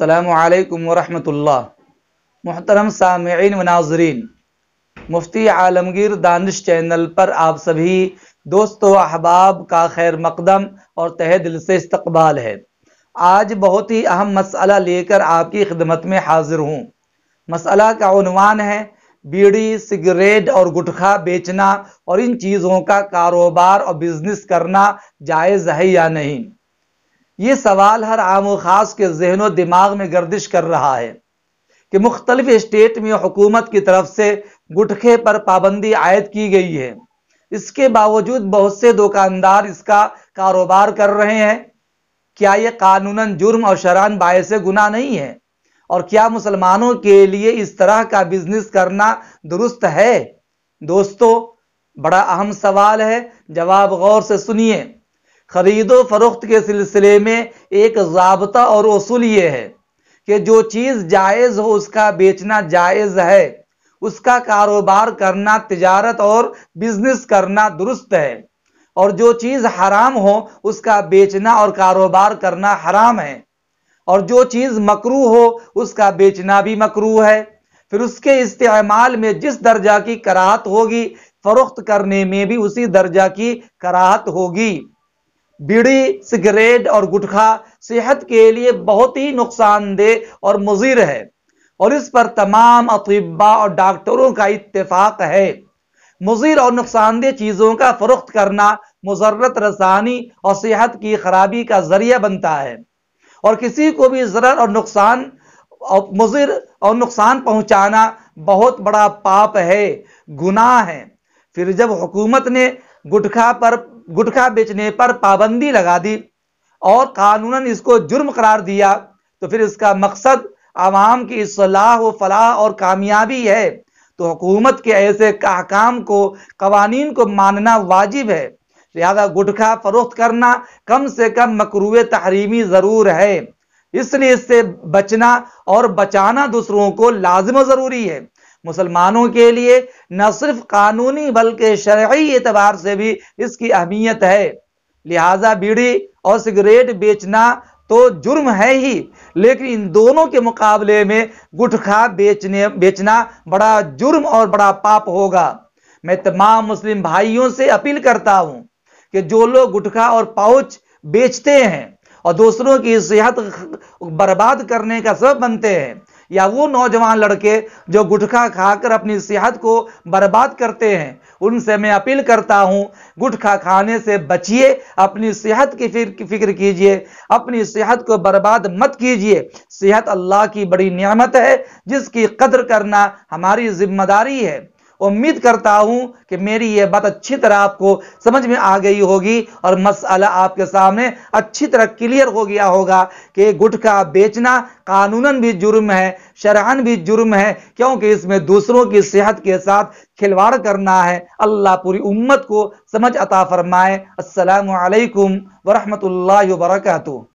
السلام علیکم ورحمۃ اللہ۔ محترم سامعین و ناظرین، مفتی عالمگیر دانش چینل پر آپ سبھی دوست و احباب کا خیر مقدم اور تہہ دل سے استقبال ہے۔ آج بہت ہی اہم مسئلہ لے کر آپ کی خدمت میں حاضر ہوں۔ مسئلہ کا عنوان ہے بیڑی، سگریٹ اور گٹکھا بیچنا اور ان چیزوں کا کاروبار اور بزنس کرنا جائز ہے یا نہیں۔ یہ سوال ہر عام و خاص کے ذہن و دماغ میں گردش کر رہا ہے کہ مختلف اسٹیٹ میں حکومت کی طرف سے گٹکھے پر پابندی عائد کی گئی ہے، اس کے باوجود بہت سے دکاندار اس کا کاروبار کر رہے ہیں۔ کیا یہ قانوناً جرم اور شرعاً باعث گناہ نہیں ہے؟ اور کیا مسلمانوں کے لیے اس طرح کا بزنس کرنا درست ہے؟ دوستو، بڑا اہم سوال ہے، جواب غور سے سنیے۔ خرید و فروخت کے سلسلے میں ایک ضابطہ اور اصول یہ ہے کہ جو چیز جائز ہو اس کا بیچنا جائز ہے، اس کا کاروبار کرنا، تجارت اور بزنس کرنا درست ہے، اور جو چیز حرام ہو اس کا بیچنا اور کاروبار کرنا حرام ہے، اور جو چیز مکروہ ہو اس کا بیچنا بھی مکروہ ہے۔ پھر اس کے استعمال میں جس درجہ کی کراہت ہوگی، فروخت کرنے میں بھی اسی درجہ کی کراہت ہوگی۔ بیڑی، سگریٹ اور گٹکھا صحت کے لیے بہت ہی نقصان دہ اور مضر ہے، اور اس پر تمام اطباء اور ڈاکٹروں کا اتفاق ہے۔ مضر اور نقصان دہ چیزوں کا فروخت کرنا مضرت رسانی اور صحت کی خرابی کا ذریعہ بنتا ہے، اور کسی کو بھی ضرر اور نقصان مضر اور نقصان پہنچانا بہت بڑا پاپ ہے، گناہ ہے۔ پھر جب حکومت نے گٹکھا بیچنے پر پابندی لگا دی اور قانوناً اس کو جرم قرار دیا، تو پھر اس کا مقصد عوام کی اصلاح و فلاح اور کامیابی ہے، تو حکومت کے ایسے احکام کو، قوانین کو ماننا واجب ہے۔ لہذا گٹکھا فروخت کرنا کم سے کم مکروہ تحریمی ضرور ہے، اس لیے اس سے بچنا اور بچانا دوسروں کو لازم و ضروری ہے۔ مسلمانوں کے لیے نہ صرف قانونی بلکہ شرعی اعتبار سے بھی اس کی اہمیت ہے۔ لہذا بیڑی اور سگریٹ بیچنا تو جرم ہے ہی، لیکن ان دونوں کے مقابلے میں گٹکھا بیچنا بڑا جرم اور بڑا پاپ ہوگا۔ میں تمام مسلم بھائیوں سے اپیل کرتا ہوں کہ جو لوگ گٹکھا اور پاؤچ بیچتے ہیں اور دوسروں کی صحت برباد کرنے کا سبب بنتے ہیں، یا وہ نوجوان لڑکے جو گٹکھا کھا کر اپنی صحت کو برباد کرتے ہیں، ان سے میں اپیل کرتا ہوں گٹکھا کھانے سے بچیے، اپنی صحت کی فکر کیجیے، اپنی صحت کو برباد مت کیجیے۔ صحت اللہ کی بڑی نعمت ہے جس کی قدر کرنا ہماری ذمہ داری ہے۔ امید کرتا ہوں کہ میری یہ بات اچھی طرح آپ کو سمجھ میں آ گئی ہوگی اور مسئلہ آپ کے سامنے اچھی طرح کلیئر ہو گیا ہوگا کہ گٹکھا بیچنا قانوناً بھی جرم ہے، شرعاً بھی جرم ہے، کیونکہ اس میں دوسروں کی صحت کے ساتھ کھلواڑ کرنا ہے۔ اللہ پوری امت کو سمجھ عطا فرمائے۔ السلام علیکم ورحمۃ اللہ وبرکاتہ۔